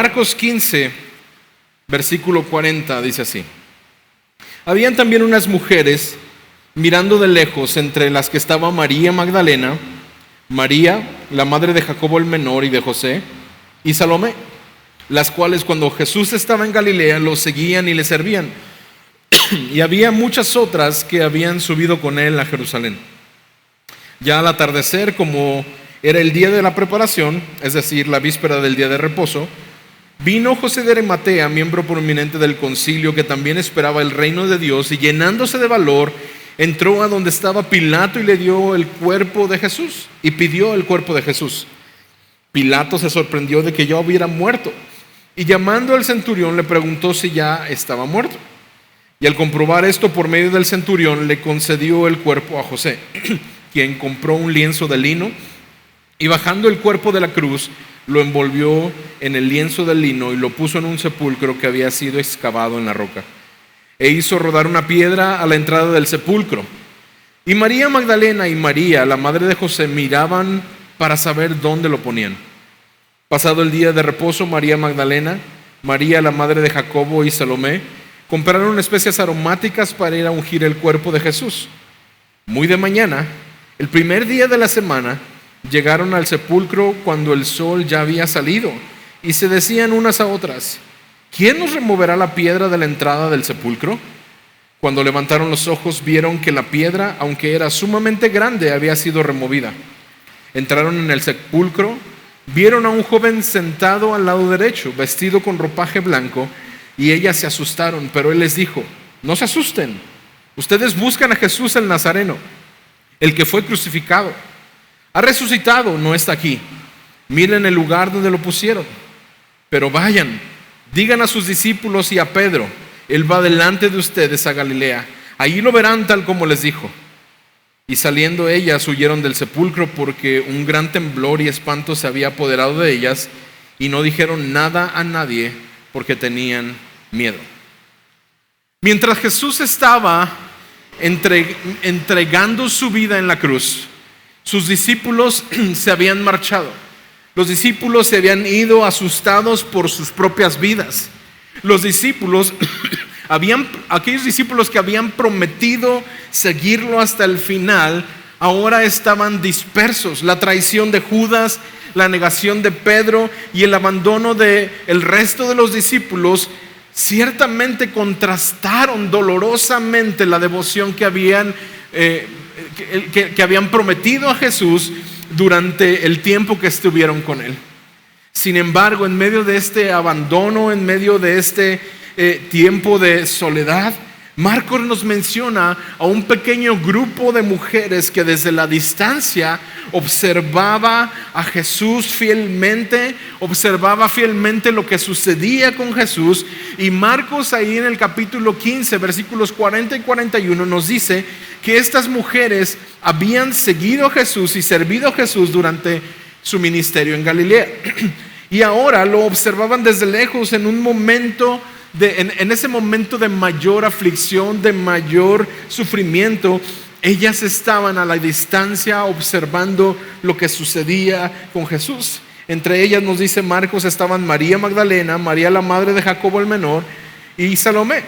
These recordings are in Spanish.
Marcos 15, versículo 40, dice así: habían también unas mujeres mirando de lejos, entre las que estaba María Magdalena, María, la madre de Jacobo el menor y de José, y Salomé, las cuales cuando Jesús estaba en Galilea lo seguían y le servían. Y había muchas otras que habían subido con él a Jerusalén. Ya al atardecer, como era el día de la preparación, es decir, la víspera del día de reposo, vino José de Arimatea, miembro prominente del concilio, que también esperaba el reino de Dios, y llenándose de valor, entró a donde estaba Pilato y le dio el cuerpo de Jesús, y pidió el cuerpo de Jesús. Pilato se sorprendió de que ya hubiera muerto, y llamando al centurión le preguntó si ya estaba muerto. Y al comprobar esto por medio del centurión, le concedió el cuerpo a José, quien compró un lienzo de lino, y bajando el cuerpo de la cruz, lo envolvió en el lienzo de lino y lo puso en un sepulcro que había sido excavado en la roca. E hizo rodar una piedra a la entrada del sepulcro. Y María Magdalena y María, la madre de José, miraban para saber dónde lo ponían. Pasado el día de reposo, María Magdalena, María, la madre de Jacobo, y Salomé compraron especias aromáticas para ir a ungir el cuerpo de Jesús. Muy de mañana, el primer día de la semana, llegaron al sepulcro cuando el sol ya había salido, y se decían unas a otras: ¿quién nos removerá la piedra de la entrada del sepulcro? Cuando levantaron los ojos, vieron que la piedra, aunque era sumamente grande, había sido removida. Entraron en el sepulcro, vieron a un joven sentado al lado derecho, vestido con ropaje blanco, y ellas se asustaron, pero él les dijo: no se asusten, ustedes buscan a Jesús el Nazareno, el que fue crucificado. Ha resucitado, no está aquí. Miren el lugar donde lo pusieron. Pero vayan, digan a sus discípulos y a Pedro: él va delante de ustedes a Galilea, allí lo verán tal como les dijo. Y saliendo ellas huyeron del sepulcro, porque un gran temblor y espanto se había apoderado de ellas, y no dijeron nada a nadie porque tenían miedo. Mientras Jesús estaba entregando su vida en la cruz, sus discípulos se habían marchado. Los discípulos se habían ido asustados por sus propias vidas. Los discípulos, aquellos discípulos que habían prometido seguirlo hasta el final, ahora estaban dispersos. La traición de Judas, la negación de Pedro y el abandono del resto de los discípulos ciertamente contrastaron dolorosamente la devoción que habían prometido a Jesús durante el tiempo que estuvieron con él. Sin embargo, en medio de este abandono, en medio de este tiempo de soledad, Marcos nos menciona a un pequeño grupo de mujeres que desde la distancia observaba a Jesús fielmente, observaba fielmente lo que sucedía con Jesús. Y Marcos ahí en el capítulo 15, versículos 40 y 41 nos dice que estas mujeres habían seguido a Jesús y servido a Jesús durante su ministerio en Galilea. Y ahora lo observaban desde lejos en un momento en ese momento de mayor aflicción, de mayor sufrimiento. Ellas estaban a la distancia observando lo que sucedía con Jesús. Entre ellas, nos dice Marcos, estaban María Magdalena, María la madre de Jacobo el menor y Salomé.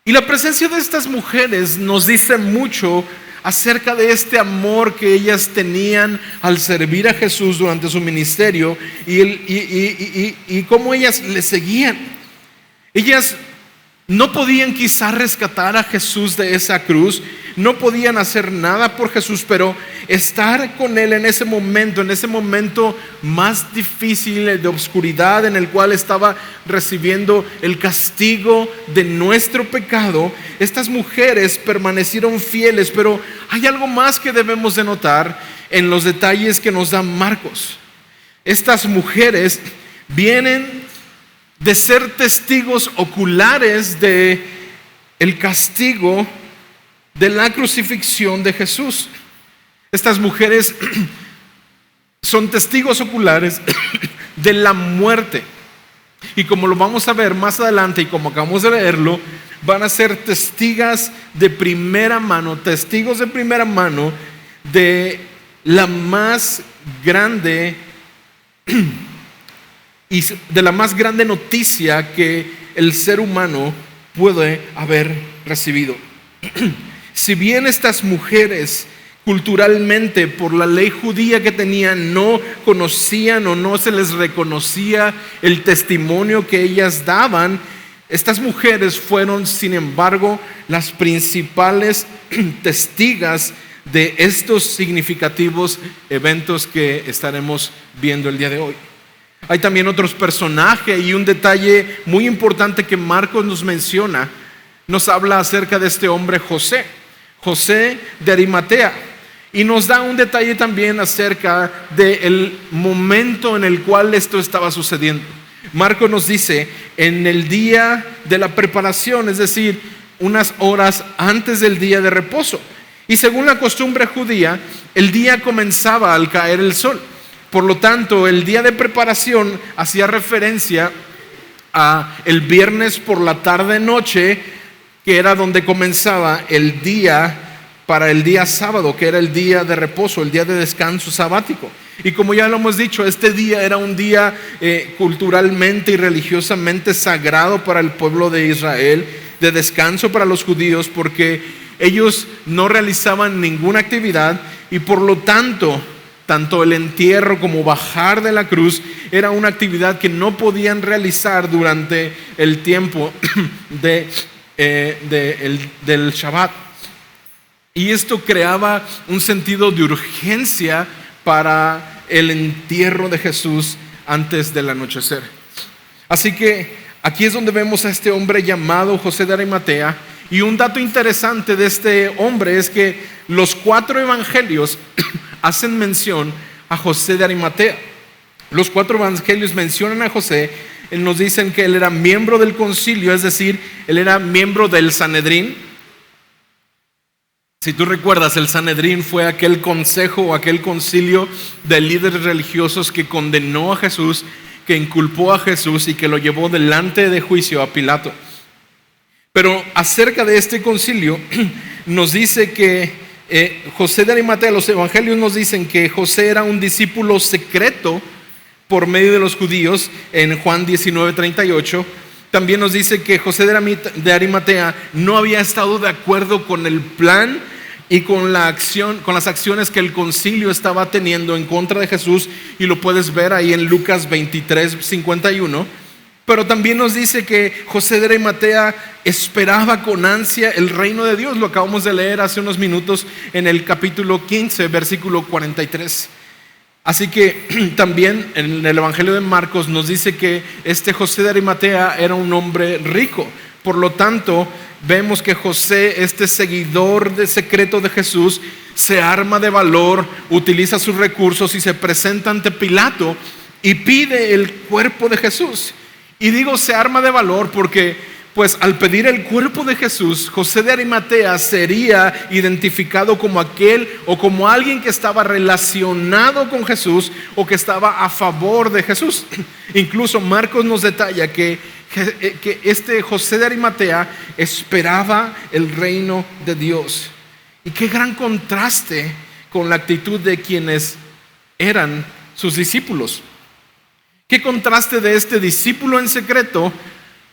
Y la presencia de estas mujeres nos dice mucho acerca de este amor que ellas tenían al servir a Jesús durante su ministerio y cómo ellas le seguían. Ellas no podían quizás rescatar a Jesús de esa cruz, no podían hacer nada por Jesús, pero estar con Él en ese momento más difícil de oscuridad, en el cual estaba recibiendo el castigo de nuestro pecado, estas mujeres permanecieron fieles. Pero hay algo más que debemos de notar en los detalles que nos da Marcos. Estas mujeres vienen de ser testigos oculares de el castigo de la crucifixión de Jesús. Estas mujeres son testigos oculares de la muerte. Y como lo vamos a ver más adelante y como acabamos de leerlo, van a ser testigos de primera mano de la más grande y de la más grande noticia que el ser humano puede haber recibido. Si bien estas mujeres culturalmente, por la ley judía que tenían, no conocían o no se les reconocía el testimonio que ellas daban, estas mujeres fueron, sin embargo, las principales testigas de estos significativos eventos que estaremos viendo el día de hoy. Hay también otros personajes y un detalle muy importante que Marcos nos menciona. Nos habla acerca de este hombre José de Arimatea, y nos da un detalle también acerca del momento en el cual esto estaba sucediendo. Marcos nos dice en el día de la preparación, es decir, unas horas antes del día de reposo. Y según la costumbre judía, el día comenzaba al caer el sol. Por lo tanto, el día de preparación hacía referencia a el viernes por la tarde-noche, que era donde comenzaba el día para el día sábado, que era el día de reposo, el día de descanso sabático. Y como ya lo hemos dicho, este día era un día culturalmente y religiosamente sagrado para el pueblo de Israel, de descanso para los judíos, porque ellos no realizaban ninguna actividad y por lo tanto, tanto el entierro como bajar de la cruz era una actividad que no podían realizar durante el tiempo del Shabbat. Y esto creaba un sentido de urgencia para el entierro de Jesús antes del anochecer. Así que aquí es donde vemos a este hombre llamado José de Arimatea. Y un dato interesante de este hombre es que los 4 evangelios hacen mención a José de Arimatea. Los 4 evangelios mencionan a José, nos dicen que él era miembro del concilio, es decir, él era miembro del Sanedrín. Si tú recuerdas, el Sanedrín fue aquel consejo o aquel concilio de líderes religiosos que condenó a Jesús, que inculpó a Jesús y que lo llevó delante de juicio a Pilato. Pero acerca de este concilio nos dice que José de Arimatea, los evangelios nos dicen que José era un discípulo secreto por medio de los judíos en Juan 19:38. También nos dice que José de Arimatea no había estado de acuerdo con el plan y con las acciones que el concilio estaba teniendo en contra de Jesús, y lo puedes ver ahí en Lucas 23:51. Pero también nos dice que José de Arimatea esperaba con ansia el reino de Dios. Lo acabamos de leer hace unos minutos en el capítulo 15, versículo 43. Así que también en el Evangelio de Marcos nos dice que este José de Arimatea era un hombre rico. Por lo tanto, vemos que José, este seguidor de secreto de Jesús, se arma de valor, utiliza sus recursos y se presenta ante Pilato y pide el cuerpo de Jesús. Y digo se arma de valor porque pues al pedir el cuerpo de Jesús, José de Arimatea sería identificado como aquel o como alguien que estaba relacionado con Jesús o que estaba a favor de Jesús. Incluso Marcos nos detalla que este José de Arimatea esperaba el reino de Dios. Y qué gran contraste con la actitud de quienes eran sus discípulos. Qué contraste de este discípulo en secreto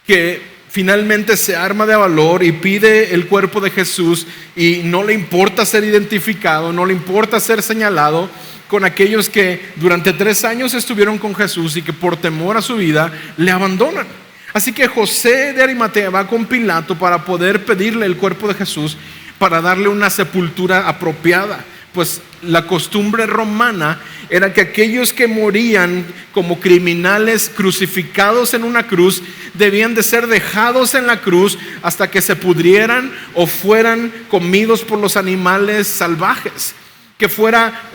que finalmente se arma de valor y pide el cuerpo de Jesús y no le importa ser identificado, no le importa ser señalado, con aquellos que durante 3 años estuvieron con Jesús y que por temor a su vida le abandonan. Así que José de Arimatea va con Pilato para poder pedirle el cuerpo de Jesús, para darle una sepultura apropiada. Pues la costumbre romana era que aquellos que morían como criminales crucificados en una cruz debían de ser dejados en la cruz hasta que se pudrieran o fueran comidos por los animales salvajes, que fuera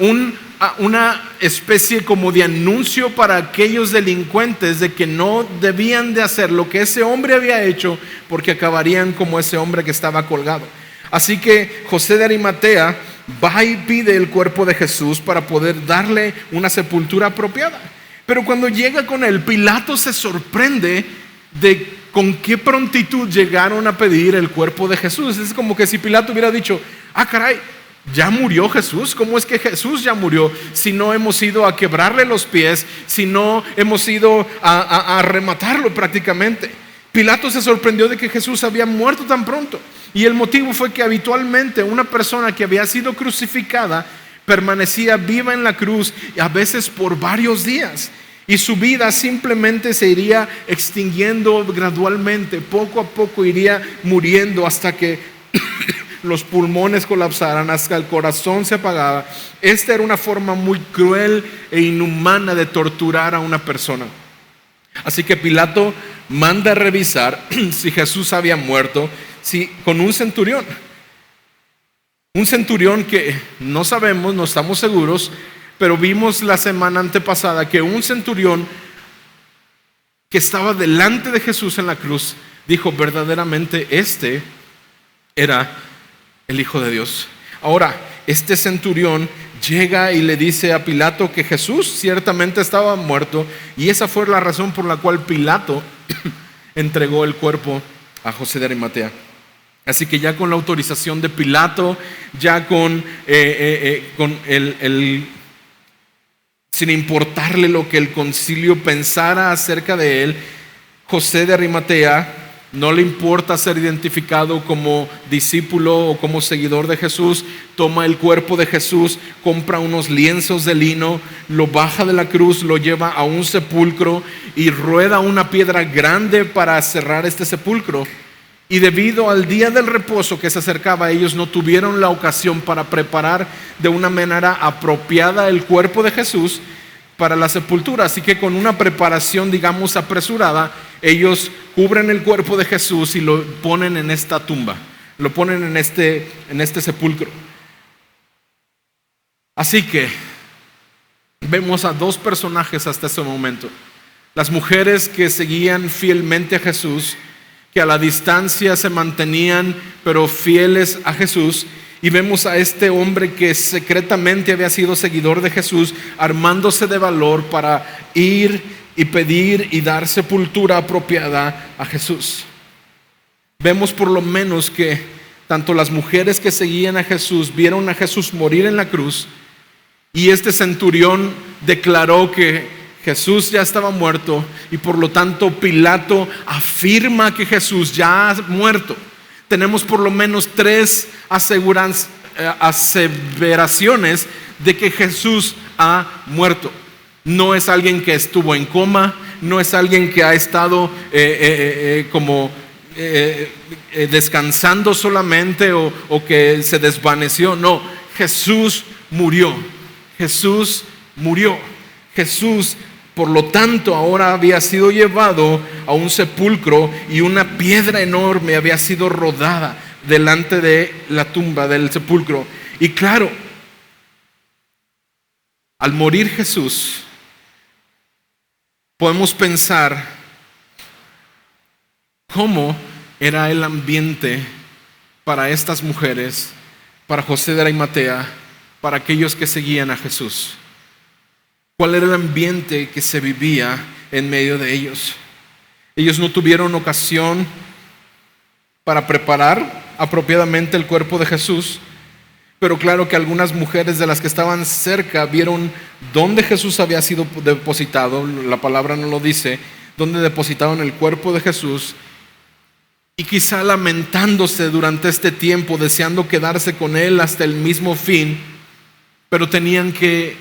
una especie como de anuncio para aquellos delincuentes de que no debían de hacer lo que ese hombre había hecho, porque acabarían como ese hombre que estaba colgado. Así que José de Arimatea va y pide el cuerpo de Jesús para poder darle una sepultura apropiada. Pero cuando llega con él, Pilato se sorprende de con qué prontitud llegaron a pedir el cuerpo de Jesús. Es como que si Pilato hubiera dicho: ah, caray, ¿Ya murió Jesús? ¿Cómo es que Jesús ya murió si no hemos ido a quebrarle los pies, si no hemos ido a rematarlo prácticamente? Pilato se sorprendió de que Jesús había muerto tan pronto. Y el motivo fue que habitualmente una persona que había sido crucificada permanecía viva en la cruz, y a veces por varios días. Y su vida simplemente se iría extinguiendo gradualmente, poco a poco iría muriendo hasta que los pulmones colapsaran, hasta el corazón se apagaba. Esta era una forma muy cruel e inhumana de torturar a una persona. Así que Pilato manda a revisar si Jesús había muerto, con un centurión. Un centurión que no sabemos, no estamos seguros, pero vimos la semana antepasada que un centurión que estaba delante de Jesús en la cruz dijo: verdaderamente este era el Hijo de Dios. Ahora, este centurión llega y le dice a Pilato que Jesús ciertamente estaba muerto, y esa fue la razón por la cual Pilato entregó el cuerpo a José de Arimatea. Así que ya con la autorización de Pilato, ya con sin importarle lo que el concilio pensara acerca de él, José de Arimatea no le importa ser identificado como discípulo o como seguidor de Jesús. Toma el cuerpo de Jesús, compra unos lienzos de lino, lo baja de la cruz, lo lleva a un sepulcro y rueda una piedra grande para cerrar este sepulcro. Y debido al día del reposo que se acercaba, ellos no tuvieron la ocasión para preparar de una manera apropiada el cuerpo de Jesús para la sepultura. Así que con una preparación, digamos, apresurada, ellos cubren el cuerpo de Jesús y lo ponen en esta tumba, lo ponen en este sepulcro. Así que vemos a dos personajes hasta ese momento: las mujeres que seguían fielmente a Jesús, que a la distancia se mantenían pero fieles a Jesús, y vemos a este hombre que secretamente había sido seguidor de Jesús, armándose de valor para ir y pedir y dar sepultura apropiada a Jesús. Vemos por lo menos que tanto las mujeres que seguían a Jesús vieron a Jesús morir en la cruz, y este centurión declaró que Jesús ya estaba muerto, y por lo tanto Pilato afirma que Jesús ya ha muerto. Tenemos por lo menos tres aseveraciones de que Jesús ha muerto. No es alguien que estuvo en coma, no es alguien que ha estado descansando solamente o que se desvaneció. No, Jesús murió. Jesús murió. Jesús, por lo tanto, ahora había sido llevado a un sepulcro, y una piedra enorme había sido rodada delante de la tumba del sepulcro. Y claro, al morir Jesús, podemos pensar cómo era el ambiente para estas mujeres, para José de Arimatea, para aquellos que seguían a Jesús. ¿Cuál era el ambiente que se vivía en medio de ellos? Ellos no tuvieron ocasión para preparar apropiadamente el cuerpo de Jesús, pero claro que algunas mujeres de las que estaban cerca vieron dónde Jesús había sido depositado. La palabra no lo dice, dónde depositaron el cuerpo de Jesús, y quizá lamentándose durante este tiempo, deseando quedarse con él hasta el mismo fin, pero tenían que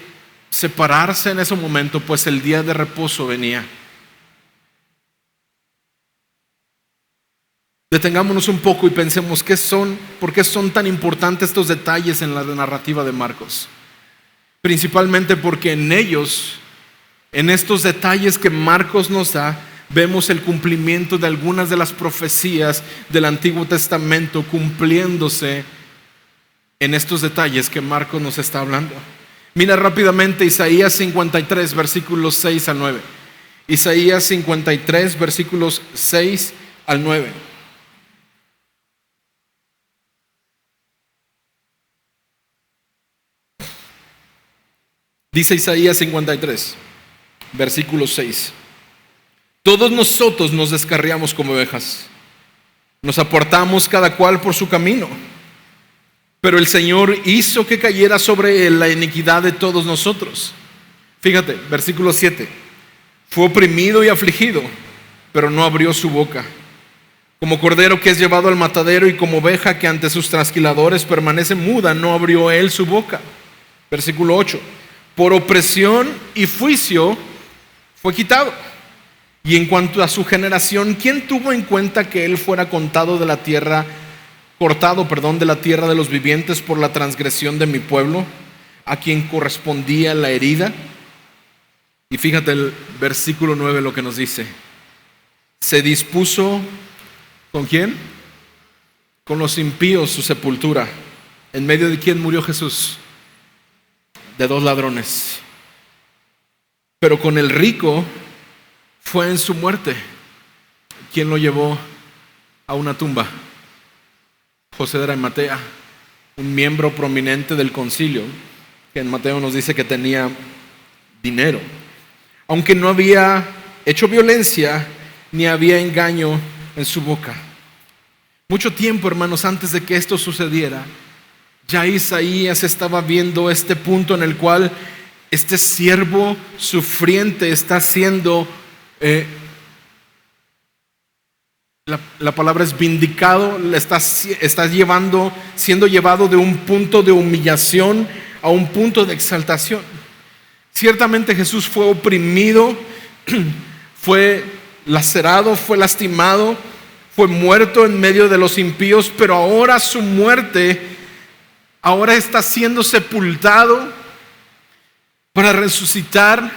separarse en ese momento, pues el día de reposo venía. Detengámonos un poco y pensemos por qué son tan importantes estos detalles en la narrativa de Marcos. Principalmente porque en ellos, en estos detalles que Marcos nos da, vemos el cumplimiento de algunas de las profecías del Antiguo Testamento cumpliéndose en estos detalles que Marcos nos está hablando. Mira rápidamente Isaías 53, versículos 6 al 9. Isaías 53, versículos 6 al 9. Dice Isaías 53, versículo 6. Todos nosotros nos descarriamos como ovejas, nos apartamos cada cual por su camino, pero el Señor hizo que cayera sobre él la iniquidad de todos nosotros. Fíjate, versículo 7. Fue oprimido y afligido, pero no abrió su boca. Como cordero que es llevado al matadero y como oveja que ante sus trasquiladores permanece muda, no abrió él su boca. Versículo 8. Por opresión y juicio fue quitado. Y en cuanto a su generación, ¿quién tuvo en cuenta que él fuera cortado de la tierra de los vivientes por la transgresión de mi pueblo, a quien correspondía la herida? Y fíjate el versículo 9 lo que nos dice. Se dispuso, ¿con quién? Con los impíos su sepultura. ¿En medio de quién murió Jesús? De 2 ladrones. Pero con el rico fue en su muerte. ¿Quién lo llevó a una tumba? José de Arimatea, un miembro prominente del concilio, que en Mateo nos dice que tenía dinero. Aunque no había hecho violencia, ni había engaño en su boca. Mucho tiempo, hermanos, antes de que esto sucediera, ya Isaías estaba viendo este punto en el cual este siervo sufriente está siendo, la palabra es vindicado, está siendo llevado de un punto de humillación a un punto de exaltación. Ciertamente Jesús fue oprimido, fue lacerado, fue lastimado, fue muerto en medio de los impíos, pero ahora su muerte, ahora está siendo sepultado para resucitar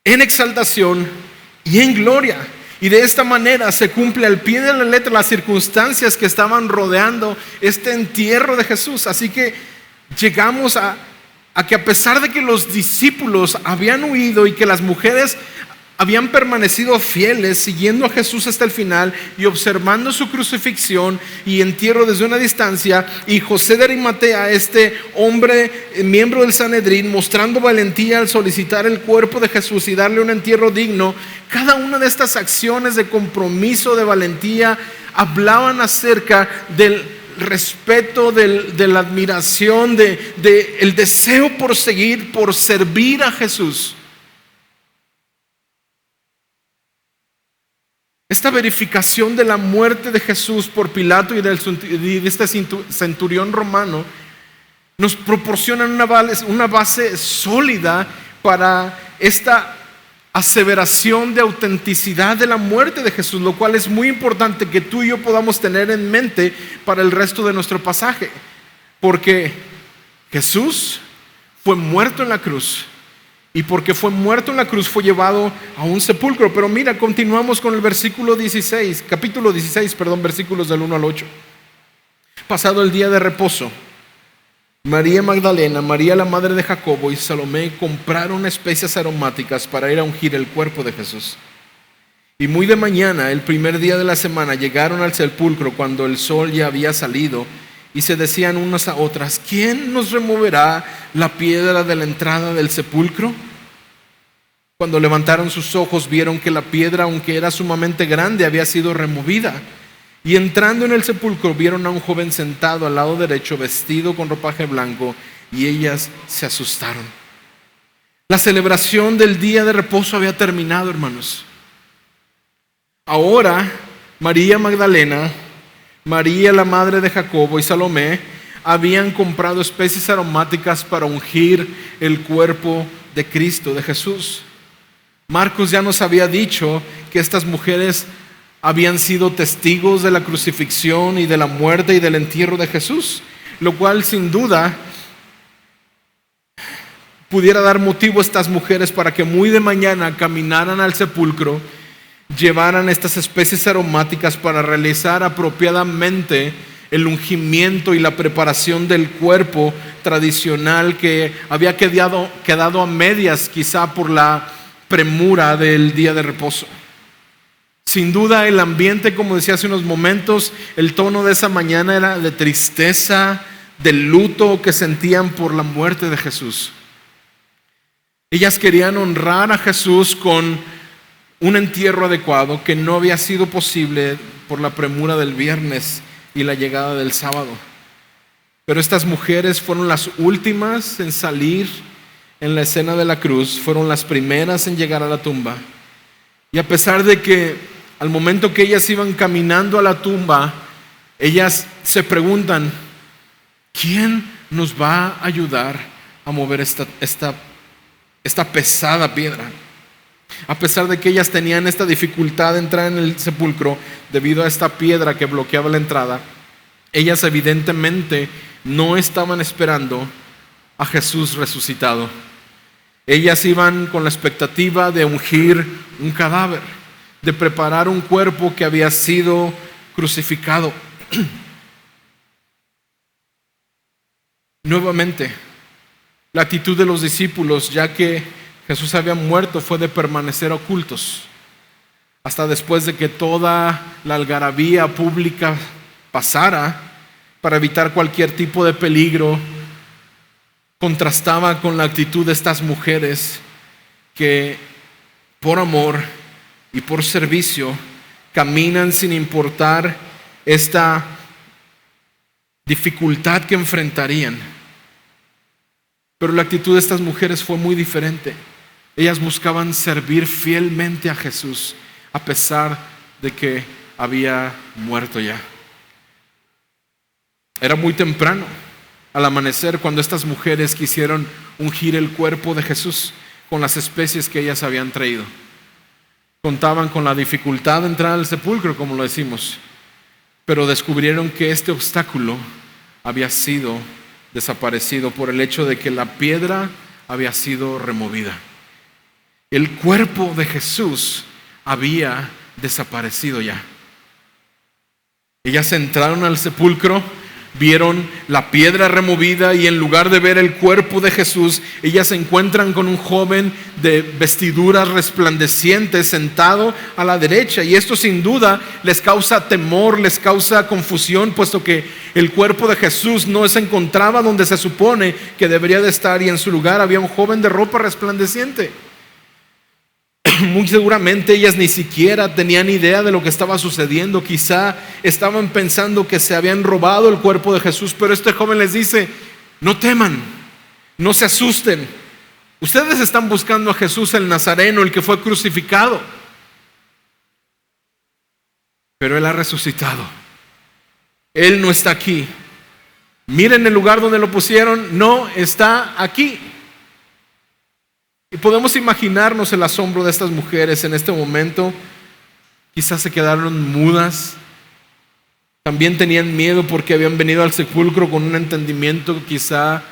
en exaltación y en gloria. Y de esta manera se cumple al pie de la letra las circunstancias que estaban rodeando este entierro de Jesús. Así que llegamos a que a pesar de que los discípulos habían huido y que las mujeres habían permanecido fieles, siguiendo a Jesús hasta el final y observando su crucifixión y entierro desde una distancia, y José de Arimatea, este hombre miembro del Sanedrín, mostrando valentía al solicitar el cuerpo de Jesús y darle un entierro digno, cada una de estas acciones de compromiso, de valentía, hablaban acerca del respeto, de la admiración, el deseo por seguir, por servir a Jesús. Esta verificación de la muerte de Jesús por Pilato y de este centurión romano nos proporciona una base sólida para esta aseveración de autenticidad de la muerte de Jesús, lo cual es muy importante que tú y yo podamos tener en mente para el resto de nuestro pasaje, porque Jesús fue muerto en la cruz. Y porque fue muerto en la cruz, fue llevado a un sepulcro. Pero mira, continuamos con el capítulo 16, versículos del 1 al 8. Pasado el día de reposo, María Magdalena, María la madre de Jacobo y Salomé compraron especias aromáticas para ir a ungir el cuerpo de Jesús. Y muy de mañana, el primer día de la semana, llegaron al sepulcro cuando el sol ya había salido, y se decían unas a otras: ¿quién nos removerá la piedra de la entrada del sepulcro? Cuando levantaron sus ojos, vieron que la piedra, aunque era sumamente grande, había sido removida. Y entrando en el sepulcro, vieron a un joven sentado al lado derecho, vestido con ropaje blanco, y ellas se asustaron. La celebración del día de reposo había terminado, hermanos. Ahora, María Magdalena, María la madre de Jacobo y Salomé habían comprado especies aromáticas para ungir el cuerpo de Cristo, de Jesús. Marcos ya nos había dicho que estas mujeres habían sido testigos de la crucifixión y de la muerte y del entierro de Jesús, lo cual sin duda pudiera dar motivo a estas mujeres para que muy de mañana caminaran al sepulcro, llevaran estas especies aromáticas para realizar apropiadamente el ungimiento y la preparación del cuerpo tradicional que había quedado a medias, quizá por la premura del día de reposo. Sin duda el ambiente, como decía hace unos momentos, el tono de esa mañana era de tristeza, de luto que sentían por la muerte de Jesús. Ellas querían honrar a Jesús con un entierro adecuado que no había sido posible por la premura del viernes y la llegada del sábado. Pero estas mujeres fueron las últimas en salir en la escena de la cruz, fueron las primeras en llegar a la tumba. Y a pesar de que al momento que ellas iban caminando a la tumba, ellas se preguntan, ¿quién nos va a ayudar a mover esta pesada piedra? A pesar de que ellas tenían esta dificultad de entrar en el sepulcro debido a esta piedra que bloqueaba la entrada, ellas evidentemente no estaban esperando a Jesús resucitado. Ellas iban con la expectativa de ungir un cadáver, de preparar un cuerpo que había sido crucificado. Nuevamente, la actitud de los discípulos, ya que Jesús había muerto, fue de permanecer ocultos hasta después de que toda la algarabía pública pasara, para evitar cualquier tipo de peligro. Contrastaba con la actitud de estas mujeres que por amor y por servicio caminan sin importar esta dificultad que enfrentarían. Pero la actitud de estas mujeres fue muy diferente. Ellas buscaban servir fielmente a Jesús a pesar de que había muerto ya. Era muy temprano, al amanecer, cuando estas mujeres quisieron ungir el cuerpo de Jesús con las especies que ellas habían traído. Contaban con la dificultad de entrar al sepulcro, como lo decimos, pero descubrieron que este obstáculo había sido desaparecido por el hecho de que la piedra había sido removida. El cuerpo de Jesús había desaparecido ya. Ellas entraron al sepulcro, vieron la piedra removida y en lugar de ver el cuerpo de Jesús, ellas se encuentran con un joven de vestiduras resplandecientes sentado a la derecha. Y esto sin duda les causa temor, les causa confusión, puesto que el cuerpo de Jesús no se encontraba donde se supone que debería de estar, y en su lugar había un joven de ropa resplandeciente. Muy seguramente ellas ni siquiera tenían idea de lo que estaba sucediendo. Quizá estaban pensando que se habían robado el cuerpo de Jesús, pero este joven les dice: no teman, no se asusten. Ustedes están buscando a Jesús el Nazareno, el que fue crucificado, pero Él ha resucitado. Él no está aquí. Miren el lugar donde lo pusieron, no está aquí. Y podemos imaginarnos el asombro de estas mujeres en este momento. Quizás se quedaron mudas. También tenían miedo porque habían venido al sepulcro con un entendimiento quizá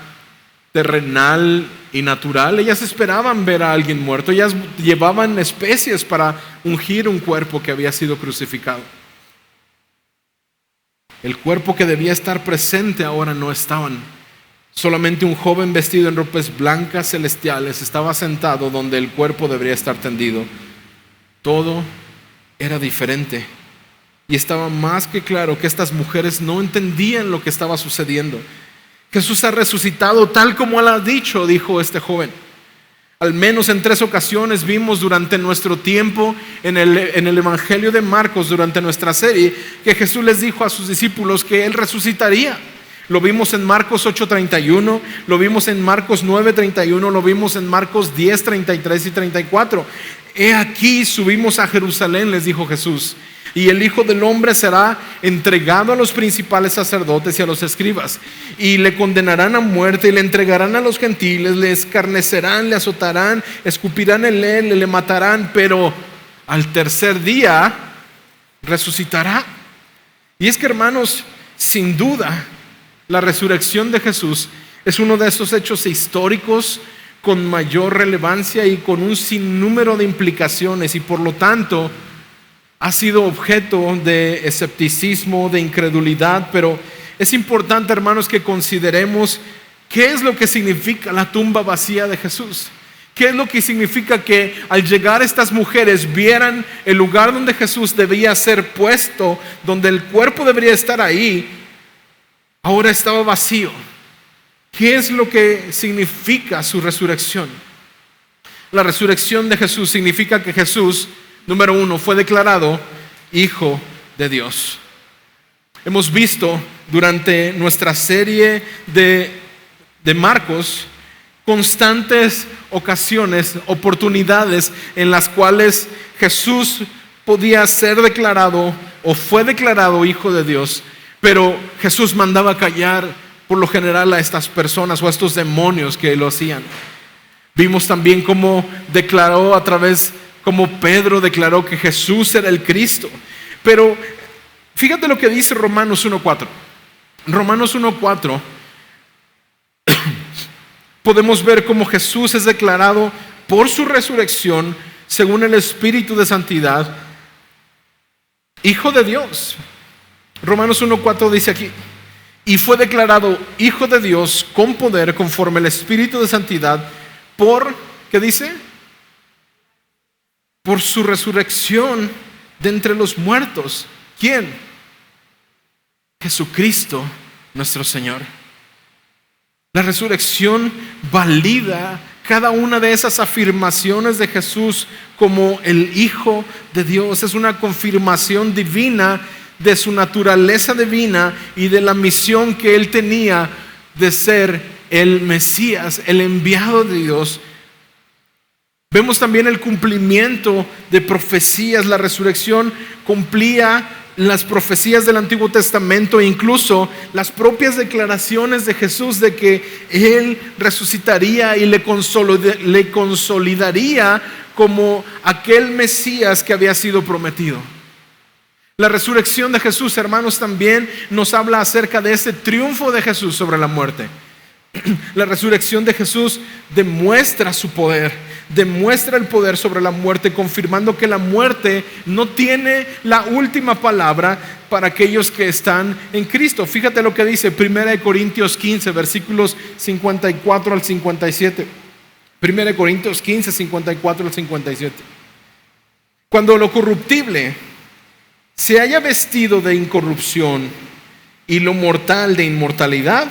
terrenal y natural. Ellas esperaban ver a alguien muerto. Ellas llevaban especies para ungir un cuerpo que había sido crucificado. El cuerpo que debía estar presente ahora no estaban. Solamente un joven vestido en ropas blancas celestiales estaba sentado donde el cuerpo debería estar tendido. Todo era diferente. Y estaba más que claro que estas mujeres no entendían lo que estaba sucediendo. Jesús ha resucitado tal como Él ha dicho, dijo este joven. Al menos en 3 ocasiones vimos durante nuestro tiempo en el Evangelio de Marcos, durante nuestra serie, que Jesús les dijo a sus discípulos que Él resucitaría. Lo vimos en Marcos 8:31, lo vimos en Marcos 9:31, lo vimos en Marcos 10:33 y 34. He aquí subimos a Jerusalén, les dijo Jesús, y el Hijo del Hombre será entregado a los principales sacerdotes y a los escribas, y le condenarán a muerte y le entregarán a los gentiles, le escarnecerán, le azotarán, escupirán en él, le matarán, pero al tercer día resucitará. Y es que, hermanos, sin duda, la resurrección de Jesús es uno de esos hechos históricos con mayor relevancia y con un sinnúmero de implicaciones, y por lo tanto ha sido objeto de escepticismo, de incredulidad. Pero es importante, hermanos, que consideremos qué es lo que significa la tumba vacía de Jesús. ¿Qué es lo que significa que al llegar estas mujeres vieran el lugar donde Jesús debía ser puesto, donde el cuerpo debería estar ahí, ahora estaba vacío? ¿Qué es lo que significa su resurrección? La resurrección de Jesús significa que Jesús, número 1, fue declarado Hijo de Dios. hemos visto durante nuestra serie de Marcos constantes ocasiones, oportunidades en las cuales Jesús podía ser declarado o fue declarado Hijo de Dios, pero Jesús mandaba callar por lo general a estas personas o a estos demonios que lo hacían. Vimos también cómo declaró como Pedro declaró que Jesús era el Cristo. Pero fíjate lo que dice Romanos 1:4. Romanos 1:4 podemos ver cómo Jesús es declarado por su resurrección, según el Espíritu de Santidad, Hijo de Dios. Romanos 1:4 dice aquí: y fue declarado Hijo de Dios con poder conforme el Espíritu de Santidad ¿qué dice? Por su resurrección de entre los muertos. ¿Quién? Jesucristo nuestro Señor. La resurrección valida cada una de esas afirmaciones de Jesús como el Hijo de Dios. Es una confirmación divina de su naturaleza divina y de la misión que Él tenía de ser el Mesías, el enviado de Dios. Vemos también el cumplimiento de profecías. La resurrección cumplía las profecías del Antiguo Testamento e incluso las propias declaraciones de Jesús de que Él resucitaría y le consolidaría como aquel Mesías que había sido prometido. La resurrección de Jesús, hermanos, también nos habla acerca de ese triunfo de Jesús sobre la muerte. La resurrección de Jesús demuestra su poder, demuestra el poder sobre la muerte, confirmando que la muerte no tiene la última palabra para aquellos que están en Cristo. Fíjate lo que dice 1 Corintios 15, versículos 54 al 57. 1 Corintios 15, 54 al 57. Cuando lo corruptible se haya vestido de incorrupción y lo mortal de inmortalidad,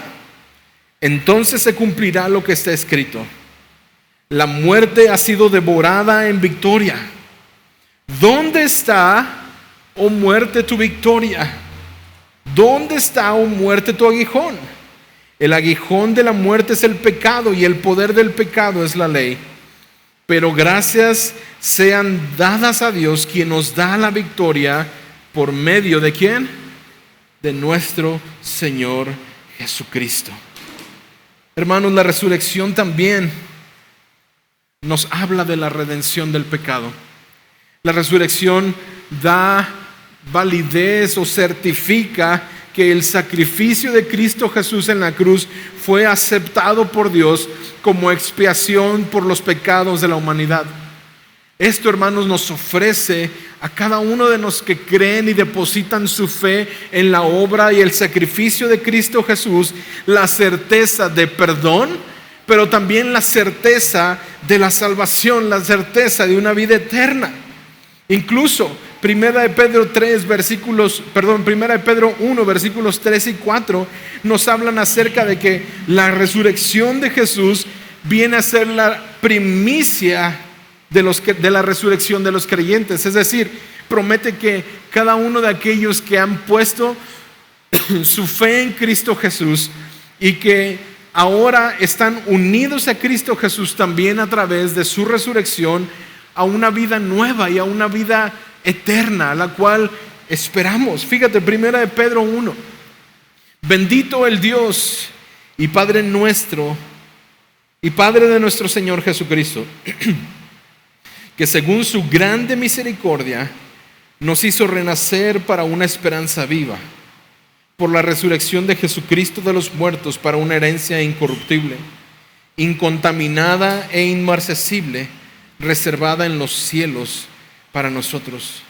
entonces se cumplirá lo que está escrito: la muerte ha sido devorada en victoria. ¿Dónde está, oh muerte, tu victoria? ¿Dónde está, oh muerte, tu aguijón? El aguijón de la muerte es el pecado y el poder del pecado es la ley. Pero gracias sean dadas a Dios, quien nos da la victoria por medio de ¿quién? De nuestro Señor Jesucristo. Hermanos, la resurrección también nos habla de la redención del pecado. La resurrección da validez o certifica que el sacrificio de Cristo Jesús en la cruz fue aceptado por Dios como expiación por los pecados de la humanidad. Esto, hermanos, nos ofrece a cada uno de los que creen y depositan su fe en la obra y el sacrificio de Cristo Jesús, la certeza de perdón, pero también la certeza de la salvación, la certeza de una vida eterna. Incluso 1 Pedro 1, versículos 3 y 4 nos hablan acerca de que la resurrección de Jesús viene a ser la primicia de la resurrección de los creyentes. Es decir, promete que cada uno de aquellos que han puesto su fe en Cristo Jesús y que ahora están unidos a Cristo Jesús también a través de su resurrección, a una vida nueva y a una vida eterna, a la cual esperamos. Fíjate, 1 Pedro 1: bendito el Dios y Padre nuestro y Padre de nuestro Señor Jesucristo, que según su grande misericordia nos hizo renacer para una esperanza viva, por la resurrección de Jesucristo de los muertos, para una herencia incorruptible, incontaminada e inmarcesible, reservada en los cielos para nosotros.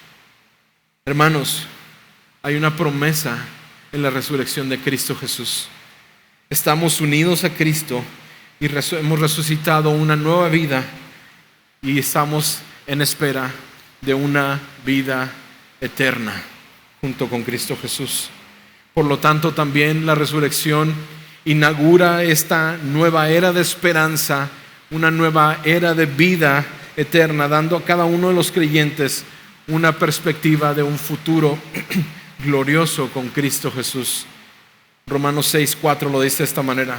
Hermanos, hay una promesa en la resurrección de Cristo Jesús. Estamos unidos a Cristo y hemos resucitado una nueva vida y estamos en espera de una vida eterna junto con Cristo Jesús. Por lo tanto, también la resurrección inaugura esta nueva era de esperanza, una nueva era de vida eterna, dando a cada uno de los creyentes una perspectiva de un futuro glorioso con Cristo Jesús. Romanos 6:4 lo dice de esta manera: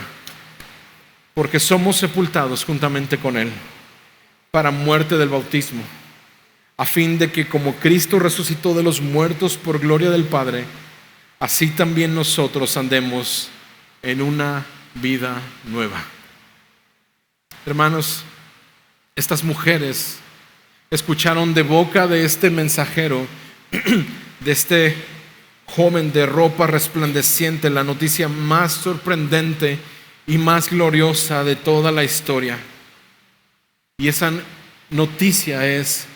porque somos sepultados juntamente con Él para muerte del bautismo, a fin de que como Cristo resucitó de los muertos por gloria del Padre, así también nosotros andemos en una vida nueva. Hermanos, estas mujeres escucharon de boca de este mensajero, de este joven de ropa resplandeciente, la noticia más sorprendente y más gloriosa de toda la historia. Y esa noticia es: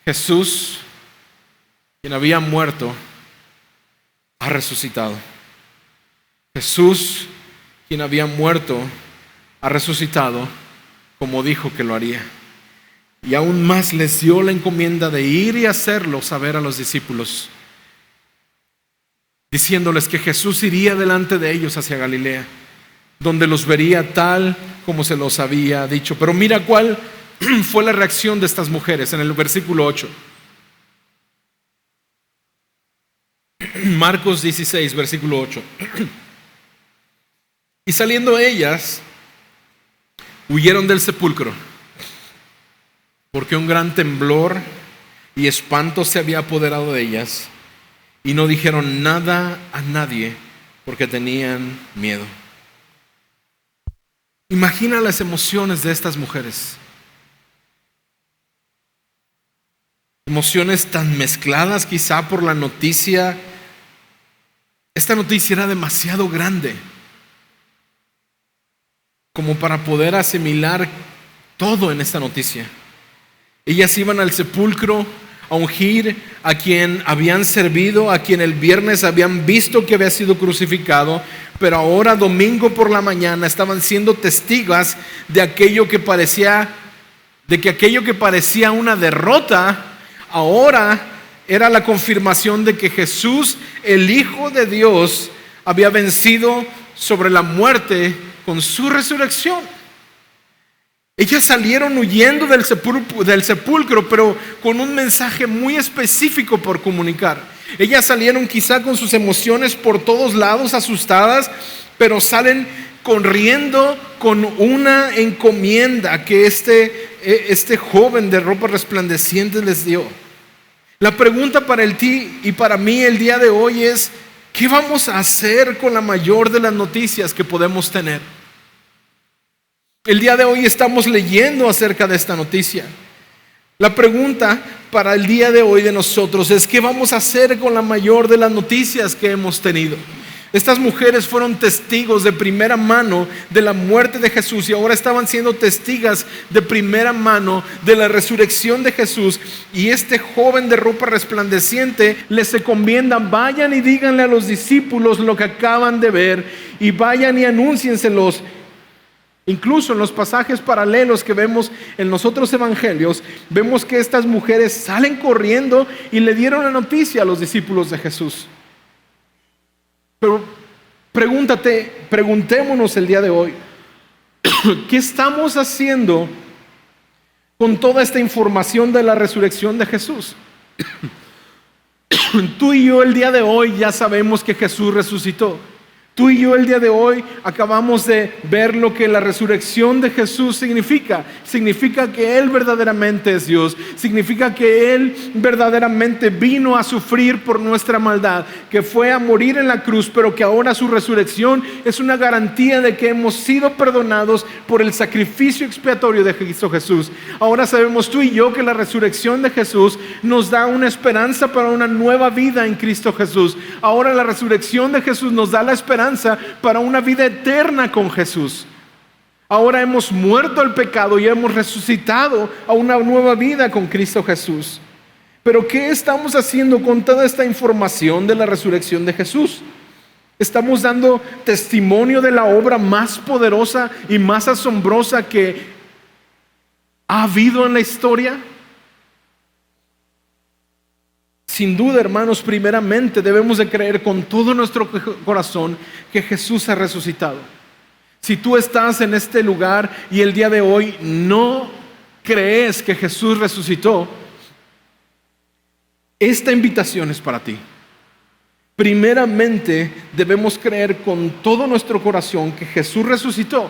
Jesús, quien había muerto, ha resucitado. Jesús, quien había muerto, ha resucitado como dijo que lo haría. Y aún más les dio la encomienda de ir y hacerlo saber a los discípulos, diciéndoles que Jesús iría delante de ellos hacia Galilea, donde los vería tal como se los había dicho. Pero mira cuál fue la reacción de estas mujeres en el versículo 8. Marcos 16, versículo 8. Y saliendo ellas, huyeron del sepulcro, porque un gran temblor y espanto se había apoderado de ellas, y no dijeron nada a nadie, porque tenían miedo. Imagina las emociones de estas mujeres. Emociones tan mezcladas quizá por la noticia. Esta noticia era demasiado grande como para poder asimilar todo en esta noticia. Ellas iban al sepulcro a ungir a quien habían servido, a quien el viernes habían visto que había sido crucificado, pero ahora domingo por la mañana estaban siendo testigos de aquello que parecía una derrota, ahora era la confirmación de que Jesús, el Hijo de Dios, había vencido sobre la muerte con su resurrección. Ellas salieron huyendo del sepulcro, pero con un mensaje muy específico por comunicar. Ellas salieron quizá con sus emociones por todos lados, asustadas, pero salen corriendo con una encomienda que este joven de ropa resplandeciente les dio. La pregunta para ti y para mí el día de hoy es: ¿qué vamos a hacer con la mayor de las noticias que podemos tener? El día de hoy estamos leyendo acerca de esta noticia. La pregunta para el día de hoy de nosotros es: ¿qué vamos a hacer con la mayor de las noticias que hemos tenido? Estas mujeres fueron testigos de primera mano de la muerte de Jesús y ahora estaban siendo testigas de primera mano de la resurrección de Jesús. Y este joven de ropa resplandeciente les encomienda: vayan y díganle a los discípulos lo que acaban de ver, y vayan y anúncienselos. Incluso en los pasajes paralelos que vemos en los otros evangelios, vemos que estas mujeres salen corriendo y le dieron la noticia a los discípulos de Jesús. Pero preguntémonos el día de hoy: ¿qué estamos haciendo con toda esta información de la resurrección de Jesús? Tú y yo el día de hoy ya sabemos que Jesús resucitó. Tú y yo el día de hoy acabamos de ver lo que la resurrección de Jesús significa. Significa que Él verdaderamente es Dios. Significa que Él verdaderamente vino a sufrir por nuestra maldad, que fue a morir en la cruz, pero que ahora su resurrección es una garantía de que hemos sido perdonados por el sacrificio expiatorio de Cristo Jesús. Ahora sabemos tú y yo que la resurrección de Jesús nos da una esperanza para una nueva vida en Cristo Jesús. Ahora la resurrección de Jesús nos da la esperanza para una vida eterna con Jesús. Ahora hemos muerto al pecado y hemos resucitado a una nueva vida con Cristo Jesús. Pero ¿qué estamos haciendo con toda esta información de la resurrección de Jesús? ¿Estamos dando testimonio de la obra más poderosa y más asombrosa que ha habido en la historia? Sin duda, hermanos, primeramente debemos de creer con todo nuestro corazón que Jesús ha resucitado. Si tú estás en este lugar y el día de hoy no crees que Jesús resucitó, esta invitación es para ti. Primeramente, debemos creer con todo nuestro corazón que Jesús resucitó.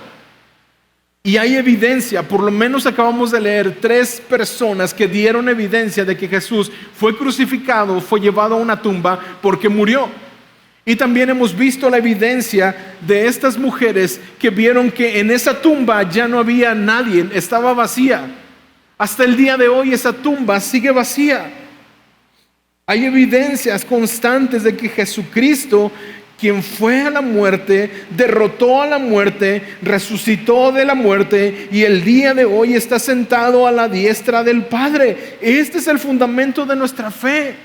Y hay evidencia, por lo menos acabamos de leer 3 personas que dieron evidencia de que Jesús fue crucificado, fue llevado a una tumba porque murió. Y también hemos visto la evidencia de estas mujeres que vieron que en esa tumba ya no había nadie, estaba vacía. Hasta el día de hoy esa tumba sigue vacía. Hay evidencias constantes de que Jesucristo, quien fue a la muerte, derrotó a la muerte, resucitó de la muerte y el día de hoy está sentado a la diestra del Padre. Este es el fundamento de nuestra fe.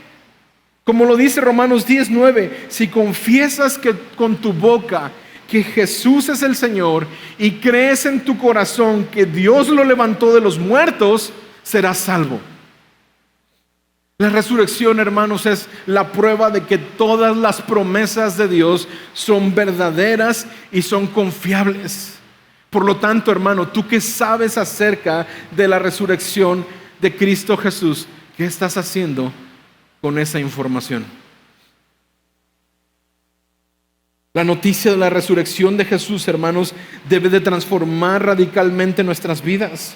Como lo dice Romanos 10:9, si confiesas que con tu boca que Jesús es el Señor y crees en tu corazón que Dios lo levantó de los muertos, serás salvo. La resurrección, hermanos, es la prueba de que todas las promesas de Dios son verdaderas y son confiables. Por lo tanto, hermano, tú que sabes acerca de la resurrección de Cristo Jesús, ¿qué estás haciendo con esa información? La noticia de la resurrección de Jesús, hermanos, debe de transformar radicalmente nuestras vidas.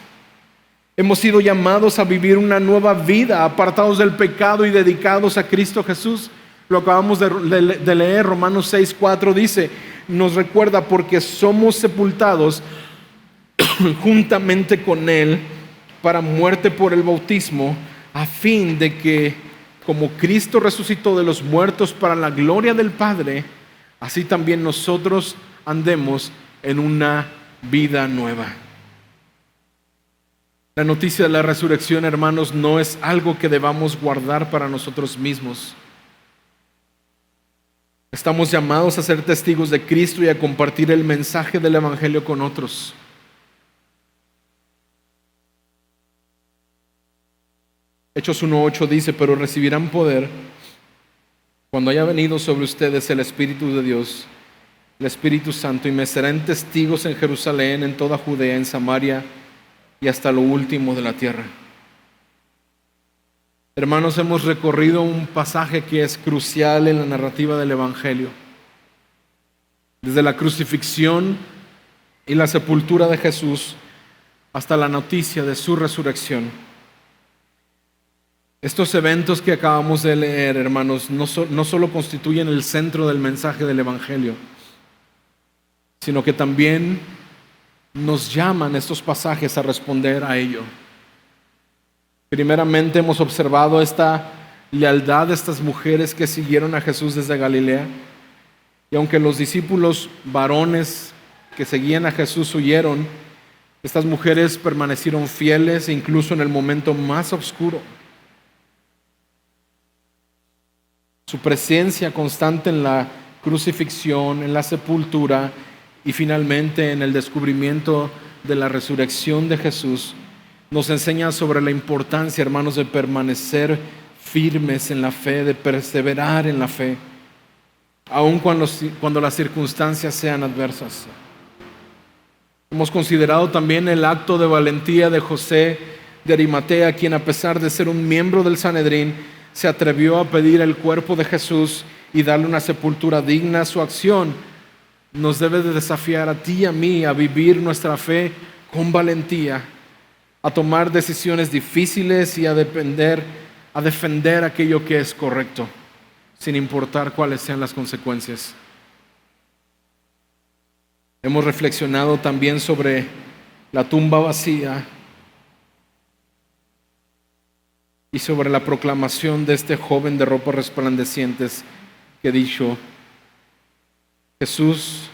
Hemos sido llamados a vivir una nueva vida, apartados del pecado y dedicados a Cristo Jesús. Lo acabamos de leer, Romanos 6:4 dice, nos recuerda porque somos sepultados juntamente con Él para muerte por el bautismo, a fin de que, como Cristo resucitó de los muertos para la gloria del Padre, así también nosotros andemos en una vida nueva. La noticia de la resurrección, hermanos, no es algo que debamos guardar para nosotros mismos. Estamos llamados a ser testigos de Cristo y a compartir el mensaje del Evangelio con otros. Hechos 1:8 dice, pero recibirán poder cuando haya venido sobre ustedes el Espíritu de Dios, el Espíritu Santo, y me serán testigos en Jerusalén, en toda Judea, en Samaria y hasta lo último de la tierra. Hermanos, hemos recorrido un pasaje que es crucial en la narrativa del Evangelio. Desde la crucifixión y la sepultura de Jesús hasta la noticia de su resurrección. Estos eventos que acabamos de leer, hermanos, no solo constituyen el centro del mensaje del Evangelio, sino que también nos llaman estos pasajes a responder a ello. Primeramente hemos observado esta lealtad de estas mujeres que siguieron a Jesús desde Galilea. Y aunque los discípulos varones que seguían a Jesús huyeron, estas mujeres permanecieron fieles incluso en el momento más oscuro. Su presencia constante en la crucifixión, en la sepultura y finalmente en el descubrimiento de la resurrección de Jesús nos enseña sobre la importancia, hermanos, de permanecer firmes en la fe, de perseverar en la fe, aun cuando las circunstancias sean adversas. Hemos considerado también el acto de valentía de José de Arimatea, quien a pesar de ser un miembro del Sanedrín, se atrevió a pedir el cuerpo de Jesús y darle una sepultura digna. Su acción nos debe de desafiar a ti y a mí a vivir nuestra fe con valentía, a tomar decisiones difíciles y a defender aquello que es correcto, sin importar cuáles sean las consecuencias. Hemos reflexionado también sobre la tumba vacía y sobre la proclamación de este joven de ropas resplandecientes que dijo: Jesús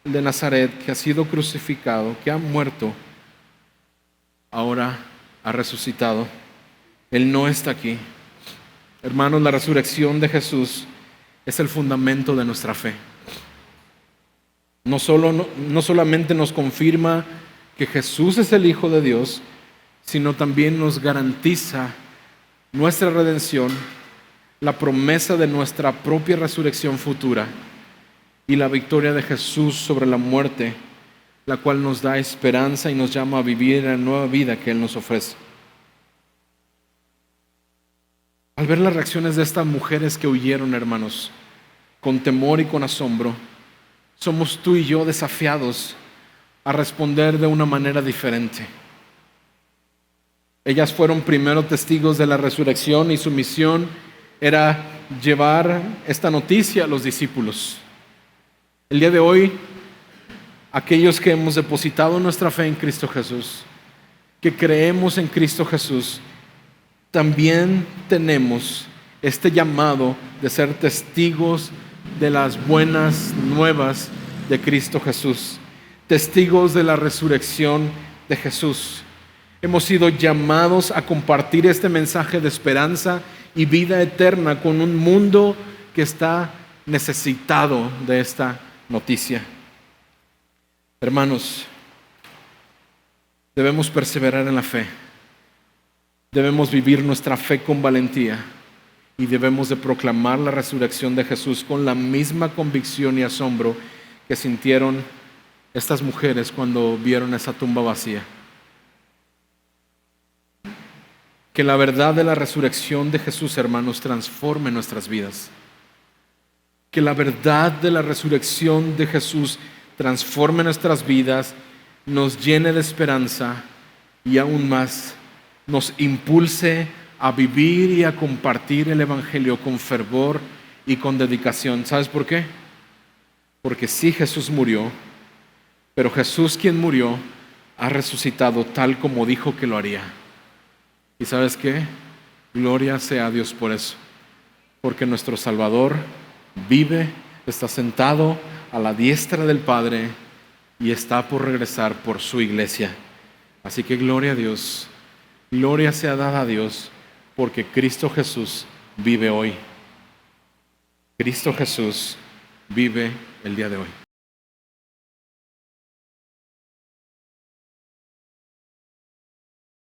de Nazaret, que ha sido crucificado, que ha muerto, ahora ha resucitado. Él no está aquí. Hermanos, la resurrección de Jesús es el fundamento de nuestra fe. No solamente nos confirma que Jesús es el Hijo de Dios, sino también nos garantiza nuestra redención, la promesa de nuestra propia resurrección futura y la victoria de Jesús sobre la muerte, la cual nos da esperanza y nos llama a vivir la nueva vida que Él nos ofrece. Al ver las reacciones de estas mujeres que huyeron, hermanos, con temor y con asombro, somos tú y yo desafiados a responder de una manera diferente. Ellas fueron primero testigos de la resurrección y su misión era llevar esta noticia a los discípulos. El día de hoy, aquellos que hemos depositado nuestra fe en Cristo Jesús, que creemos en Cristo Jesús, también tenemos este llamado de ser testigos de las buenas nuevas de Cristo Jesús, testigos de la resurrección de Jesús. Hemos sido llamados a compartir este mensaje de esperanza y vida eterna con un mundo que está necesitado de esta noticia. Hermanos, debemos perseverar en la fe, debemos vivir nuestra fe con valentía y debemos de proclamar la resurrección de Jesús con la misma convicción y asombro que sintieron estas mujeres cuando vieron esa tumba vacía. Que la verdad de la resurrección de Jesús, hermanos, transforme nuestras vidas. Que la verdad de la resurrección de Jesús transforme nuestras vidas, nos llene de esperanza y aún más nos impulse a vivir y a compartir el Evangelio con fervor y con dedicación. ¿Sabes por qué? Porque sí, Jesús murió, pero Jesús, quien murió, ha resucitado tal como dijo que lo haría. ¿Y sabes qué? Gloria sea a Dios por eso, porque nuestro Salvador vive, está sentado a la diestra del Padre y está por regresar por su iglesia. Así que gloria a Dios, gloria sea dada a Dios, porque Cristo Jesús vive hoy. Cristo Jesús vive el día de hoy.